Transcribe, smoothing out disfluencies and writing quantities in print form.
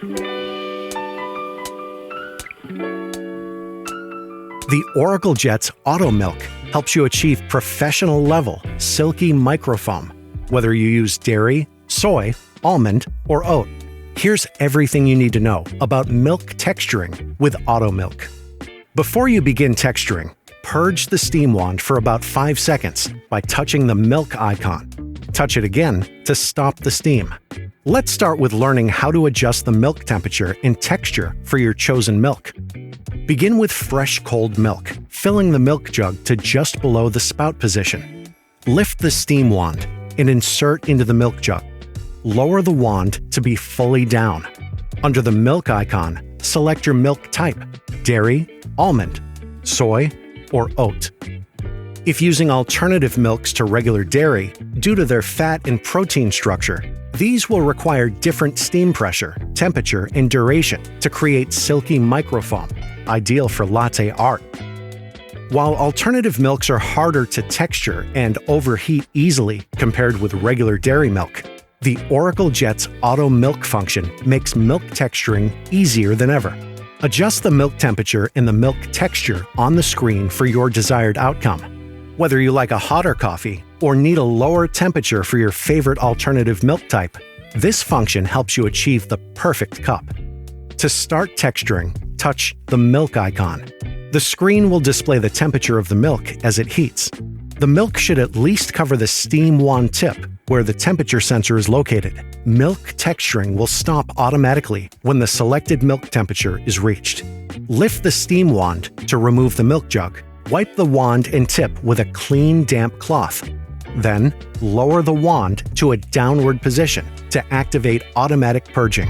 The Oracle Jet's Auto MilQ helps you achieve professional-level, silky microfoam, whether you use dairy, soy, almond, or oat. Here's everything you need to know about milk texturing with Auto MilQ. Before you begin texturing, purge the steam wand for about 5 seconds by touching the milk icon. Touch it again to stop the steam. Let's start with learning how to adjust the milk temperature and texture for your chosen milk. Begin with fresh cold milk, filling the milk jug to just below the spout position. Lift the steam wand and insert into the milk jug. Lower the wand to be fully down. Under the milk icon, select your milk type: dairy, almond, soy, or oat. If using alternative milks to regular dairy, due to their fat and protein structure, these will require different steam pressure, temperature, and duration to create silky microfoam, ideal for latte art. While alternative milks are harder to texture and overheat easily compared with regular dairy milk, the Oracle Jet's Auto MilQ function makes milk texturing easier than ever. Adjust the milk temperature and the milk texture on the screen for your desired outcome. Whether you like a hotter coffee or need a lower temperature for your favorite alternative milk type, this function helps you achieve the perfect cup. To start texturing, touch the milk icon. The screen will display the temperature of the milk as it heats. The milk should at least cover the steam wand tip, where the temperature sensor is located. Milk texturing will stop automatically when the selected milk temperature is reached. Lift the steam wand to remove the milk jug. Wipe the wand and tip with a clean, damp cloth. Then, lower the wand to a downward position to activate automatic purging.